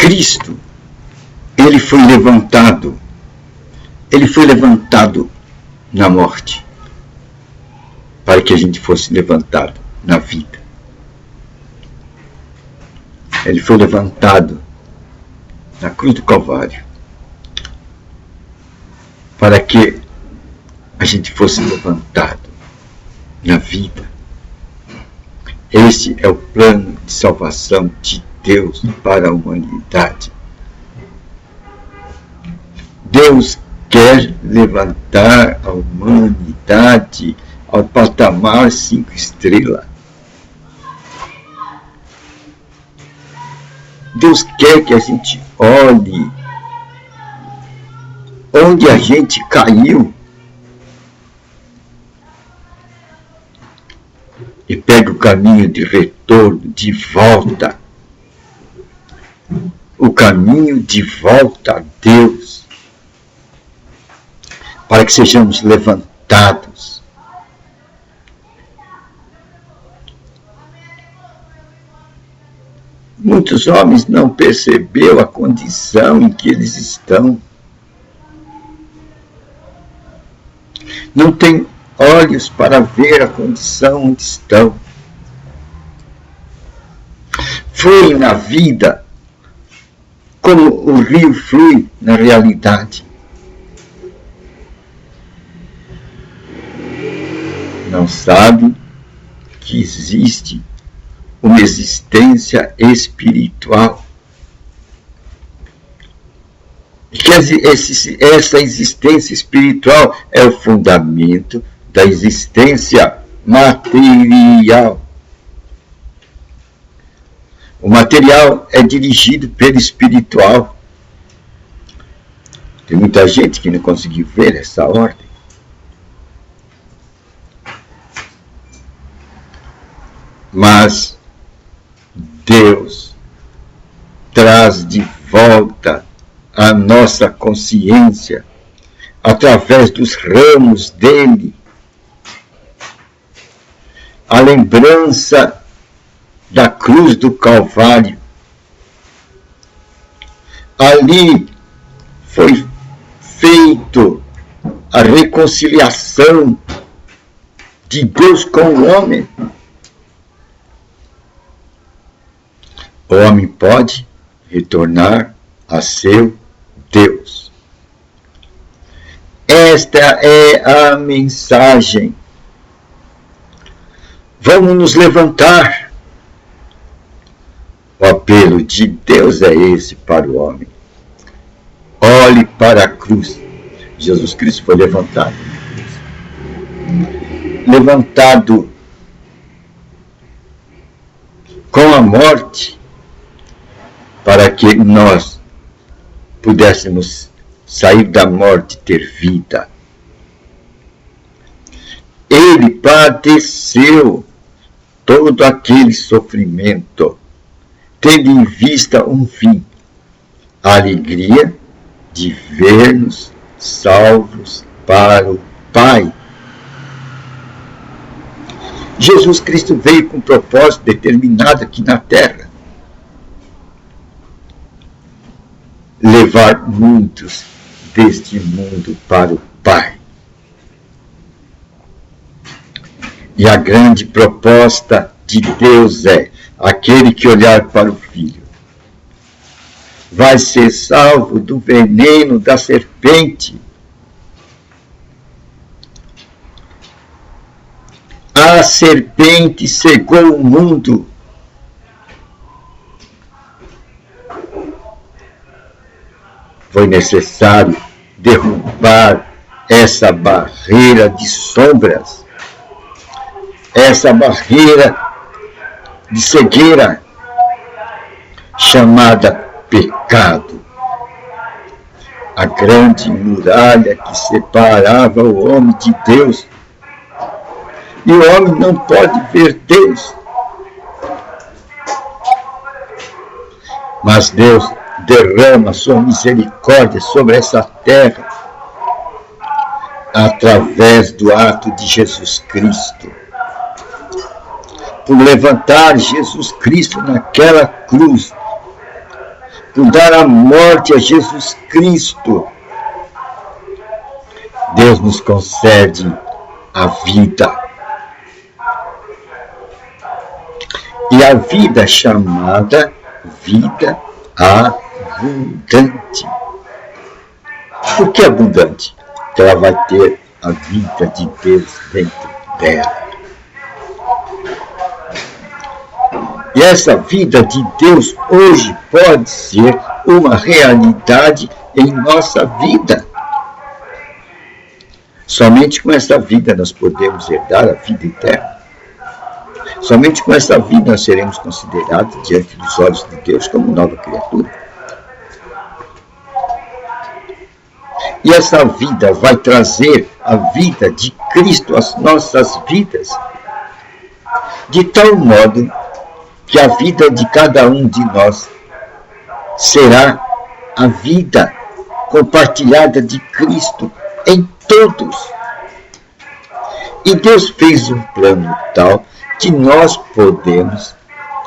Cristo, ele foi levantado na morte, para que a gente fosse levantado na vida. Ele foi levantado na cruz do Calvário, para que a gente fosse levantado na vida. Este é o plano de salvação de Deus para a humanidade. Deus quer levantar a humanidade ao patamar 5 estrelas. Deus quer que a gente olhe onde a gente caiu e pegue o caminho de retorno, de volta. O caminho de volta a Deus, para que sejamos levantados. Muitos homens não perceberam a condição em que eles estão. Não têm olhos para ver a condição onde estão. Fluem na vida como o rio flui na realidade. Não sabem que existe uma existência espiritual. E que essa existência espiritual é o fundamento da existência material. O material é dirigido pelo espiritual. Tem muita gente que não conseguiu ver essa ordem. Mas Deus traz de volta a nossa consciência através dos ramos dele a lembrança da cruz do Calvário. Ali foi feito a reconciliação de Deus com o homem. O homem pode retornar a seu Deus. Esta é a mensagem. Vamos nos levantar. O apelo de Deus é esse para o homem. Olhe para a cruz. Jesus Cristo foi levantado. Levantado com a morte, para que nós pudéssemos sair da morte e ter vida. Ele padeceu todo aquele sofrimento, tendo em vista um fim, a alegria de ver-nos salvos para o Pai. Jesus Cristo veio com um propósito determinado aqui na terra. Levar muitos deste mundo para o Pai. E a grande proposta de Deus é: aquele que olhar para o Filho vai ser salvo do veneno da serpente. A serpente cegou o mundo. Foi necessário derrubar essa barreira de sombras, essa barreira de cegueira, chamada pecado. A grande muralha que separava o homem de Deus. E o homem não pode ver Deus. Mas Deus derrama sua misericórdia sobre essa terra através do ato de Jesus Cristo. Por levantar Jesus Cristo naquela cruz, por dar a morte a Jesus Cristo, Deus nos concede a vida. E a vida chamada vida abundante. Por que abundante? Porque ela vai ter a vida de Deus dentro dela. E essa vida de Deus hoje pode ser uma realidade em nossa vida. Somente com essa vida nós podemos herdar a vida eterna. Somente com essa vida nós seremos considerados diante dos olhos de Deus como nova criatura. E essa vida vai trazer a vida de Cristo às nossas vidas, de tal modo que a vida de cada um de nós será a vida compartilhada de Cristo em todos. E Deus fez um plano tal que nós podemos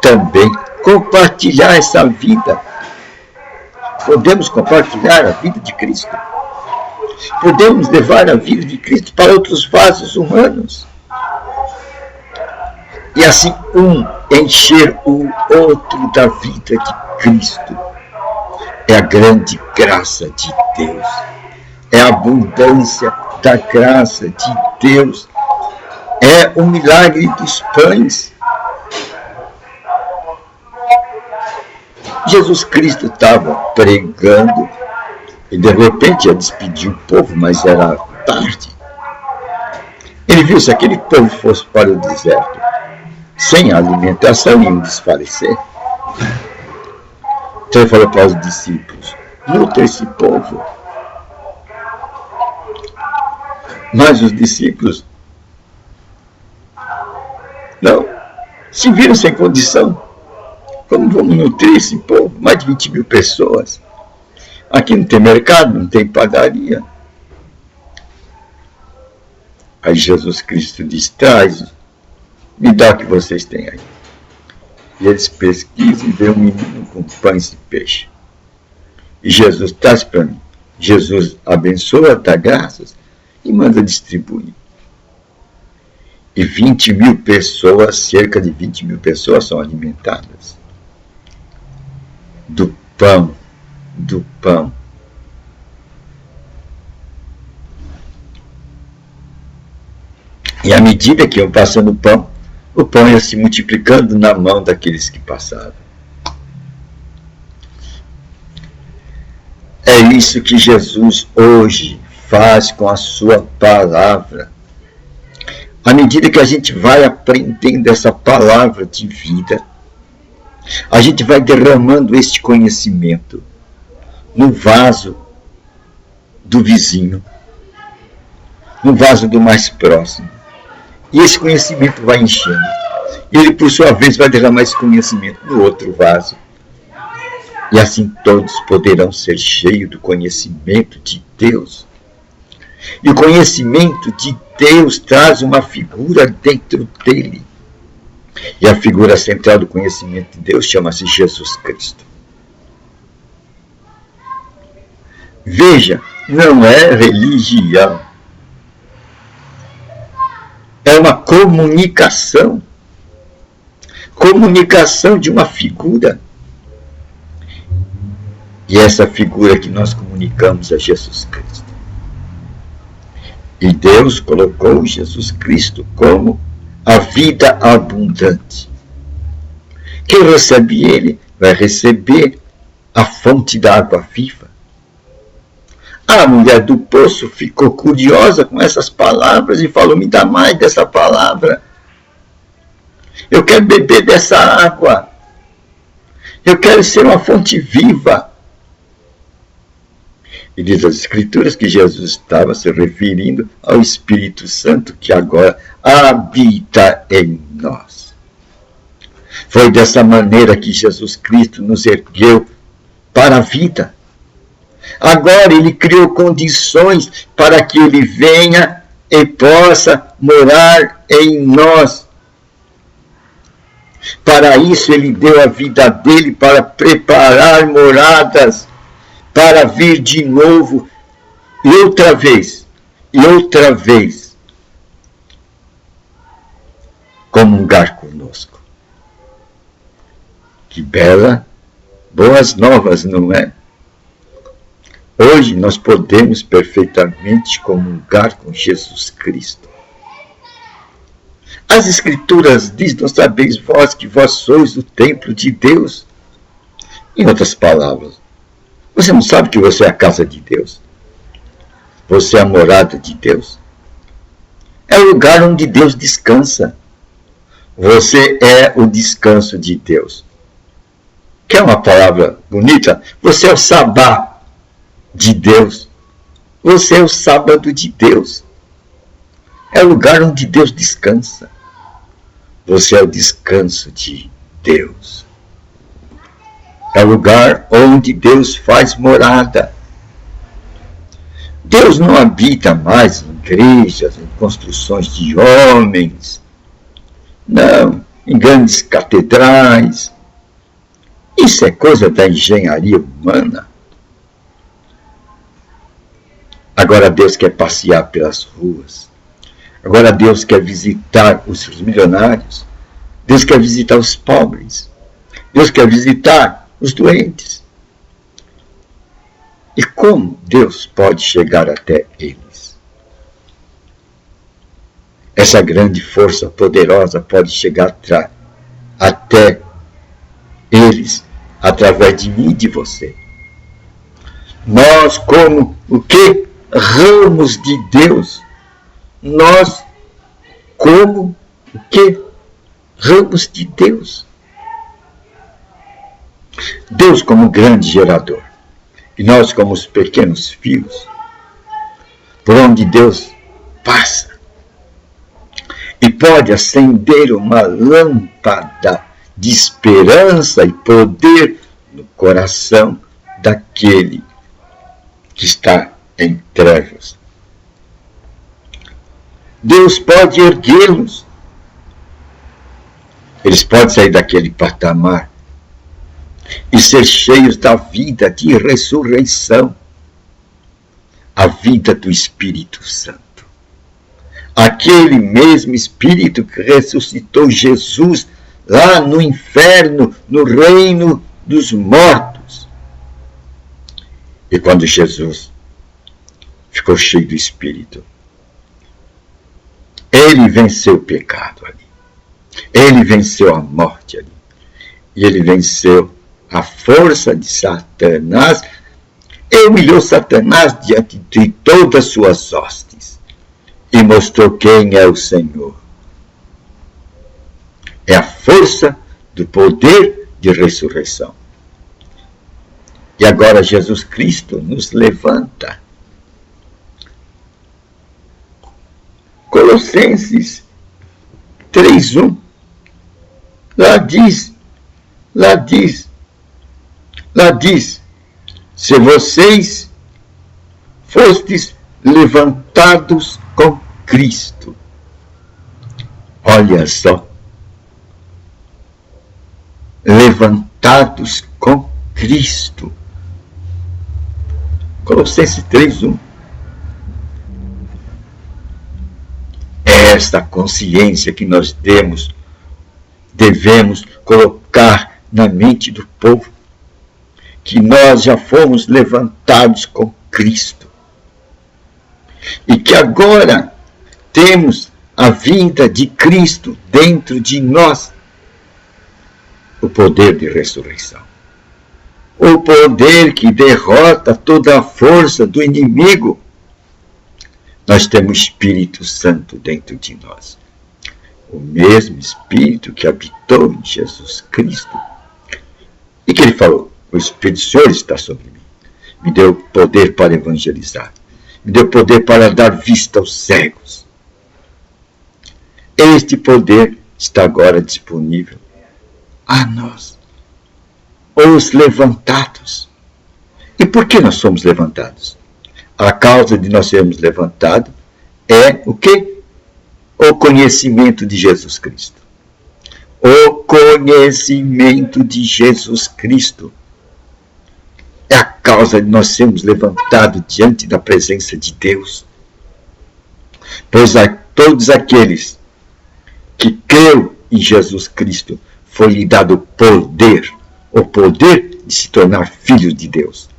também compartilhar essa vida. Podemos compartilhar a vida de Cristo. Podemos levar a vida de Cristo para outros vasos humanos. E assim encher o outro da vida de Cristo. É a grande graça de Deus. É a abundância da graça de Deus. É o milagre dos pães. Jesus Cristo estava pregando e de repente ia despedir o povo, mas era tarde. Ele viu se aquele povo fosse para o deserto, sem alimentação, iam desfalecer. Então ele falou para os discípulos: nutra esse povo. Mas os discípulos não se viram sem condição. Como vamos nutrir esse povo? Mais de 20 mil pessoas. Aqui não tem mercado, não tem padaria. Aí Jesus Cristo diz: traz, me dá o que vocês têm aí. E eles pesquisam e vê um menino com pães e peixe. E Jesus: traz para mim. Jesus abençoa, dá graças e manda distribuir. E 20 mil pessoas, cerca de 20 mil pessoas são alimentadas. Do pão. E à medida que iam passando o pão ia se multiplicando na mão daqueles que passavam. É isso que Jesus hoje faz com a sua palavra. À medida que a gente vai aprendendo essa palavra de vida, a gente vai derramando este conhecimento no vaso do vizinho, no vaso do mais próximo. E esse conhecimento vai enchendo. E ele, por sua vez, vai derramar esse conhecimento no outro vaso. E assim todos poderão ser cheios do conhecimento de Deus. E o conhecimento de Deus traz uma figura dentro dele. E a figura central do conhecimento de Deus chama-se Jesus Cristo. Veja, não é religião. É uma comunicação. Comunicação de uma figura. E essa figura que nós comunicamos é Jesus Cristo. E Deus colocou Jesus Cristo como a vida abundante. Quem recebe ele vai receber a fonte da água viva. A mulher do poço ficou curiosa com essas palavras e falou: me dá mais dessa palavra. Eu quero beber dessa água. Eu quero ser uma fonte viva. E diz as Escrituras que Jesus estava se referindo ao Espírito Santo que agora habita em nós. Foi dessa maneira que Jesus Cristo nos ergueu para a vida. Agora ele criou condições para que ele venha e possa morar em nós. Para isso ele deu a vida dele, para preparar moradas, para vir de novo, e outra vez, comungar conosco. Que bela, boas novas, não é? Hoje nós podemos perfeitamente comungar com Jesus Cristo. As Escrituras dizem, não sabeis vós que vós sois o templo de Deus. Em outras palavras, você não sabe que você é a casa de Deus? Você é a morada de Deus? É o lugar onde Deus descansa. Você é o descanso de Deus. Quer uma palavra bonita? Você é o sabá de Deus. Você é o sábado de Deus. É o lugar onde Deus descansa. Você é o descanso de Deus. É o lugar onde Deus faz morada. Deus não habita mais em igrejas, em construções de homens. Não, em grandes catedrais. Isso é coisa da engenharia humana. Agora Deus quer passear pelas ruas. Agora Deus quer visitar os milionários. Deus quer visitar os pobres. Deus quer visitar os doentes. E como Deus pode chegar até eles? Essa grande força poderosa pode chegar até eles através de mim e de você. Nós, como o quê? Ramos de Deus. Nós, como o quê? Ramos de Deus. Deus como grande gerador. E nós como os pequenos filhos. Por onde Deus passa. E pode acender uma lâmpada de esperança e poder no coração daquele que está em trevas. Deus pode erguê-los. Eles podem sair daquele patamar e ser cheios da vida de ressurreição, a vida do Espírito Santo. Aquele mesmo Espírito que ressuscitou Jesus lá no inferno, no reino dos mortos. E quando Jesus ficou cheio do Espírito, ele venceu o pecado ali. Ele venceu a morte ali. E ele venceu a força de Satanás. E humilhou Satanás diante de todas as suas hostes. E mostrou quem é o Senhor. É a força do poder de ressurreição. E agora Jesus Cristo nos levanta. Colossenses 3:1. Lá diz, se vocês fostes levantados com Cristo. Olha só. Levantados com Cristo. Colossenses 3:1. Esta consciência que nós devemos colocar na mente do povo, que nós já fomos levantados com Cristo e que agora temos a vida de Cristo dentro de nós, o poder de ressurreição, o poder que derrota toda a força do inimigo. Nós temos o Espírito Santo dentro de nós. O mesmo Espírito que habitou em Jesus Cristo. E que ele falou, o Espírito do Senhor está sobre mim. Me deu poder para evangelizar. Me deu poder para dar vista aos cegos. Este poder está agora disponível a nós, os levantados. E por que nós somos levantados? A causa de nós sermos levantados é o quê? O conhecimento de Jesus Cristo. O conhecimento de Jesus Cristo é a causa de nós sermos levantados diante da presença de Deus. Pois a todos aqueles que creu em Jesus Cristo foi-lhe dado poder, o poder de se tornar filhos de Deus.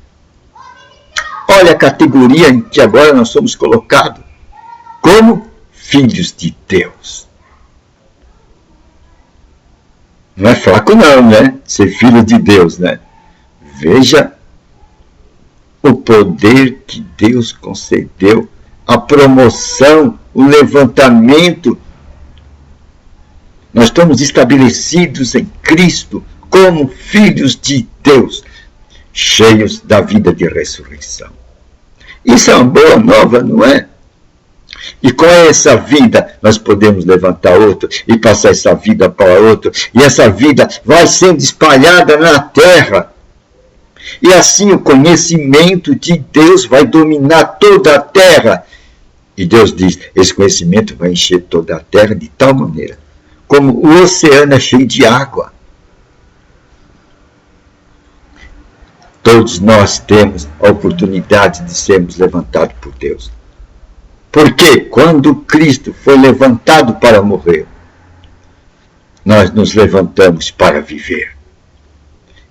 Olha a categoria em que agora nós somos colocados, como filhos de Deus. Não é fraco não, né? Ser filho de Deus, né? Veja o poder que Deus concedeu, a promoção, o levantamento. Nós estamos estabelecidos em Cristo como filhos de Deus, cheios da vida de ressurreição. Isso é uma boa nova, não é? E com essa vida nós podemos levantar outro e passar essa vida para outro. E essa vida vai sendo espalhada na terra. E assim o conhecimento de Deus vai dominar toda a terra. E Deus diz, esse conhecimento vai encher toda a terra de tal maneira, como o oceano é cheio de água. Todos nós temos a oportunidade de sermos levantados por Deus. Porque quando Cristo foi levantado para morrer, nós nos levantamos para viver.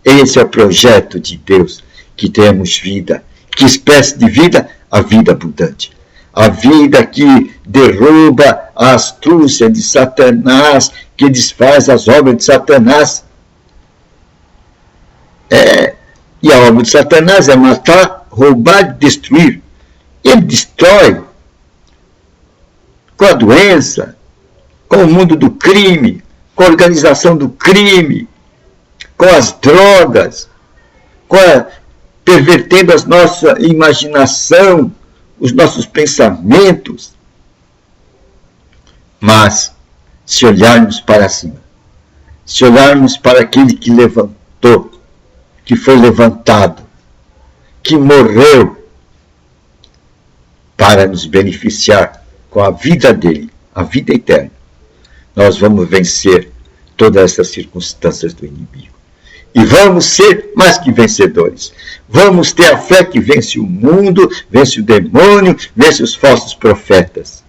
Esse é o projeto de Deus, que temos vida. Que espécie de vida? A vida abundante. A vida que derruba a astúcia de Satanás, que desfaz as obras de Satanás. E a obra de Satanás é matar, roubar e destruir. Ele destrói com a doença, com o mundo do crime, com a organização do crime, com as drogas, pervertendo a nossa imaginação, os nossos pensamentos. Mas, se olharmos para cima, se olharmos para aquele que levantou, que foi levantado, que morreu para nos beneficiar com a vida dele, a vida eterna, nós vamos vencer todas essas circunstâncias do inimigo. E vamos ser mais que vencedores. Vamos ter a fé que vence o mundo, vence o demônio, vence os falsos profetas.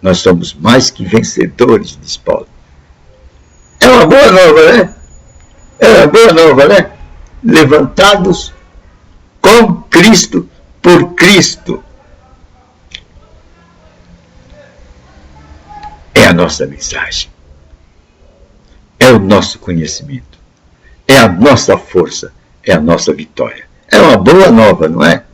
Nós somos mais que vencedores, diz Paulo. É uma boa nova, né? É uma boa nova, né? Levantados com Cristo, por Cristo. É a nossa mensagem. É o nosso conhecimento. É a nossa força. É a nossa vitória. É uma boa nova, não é?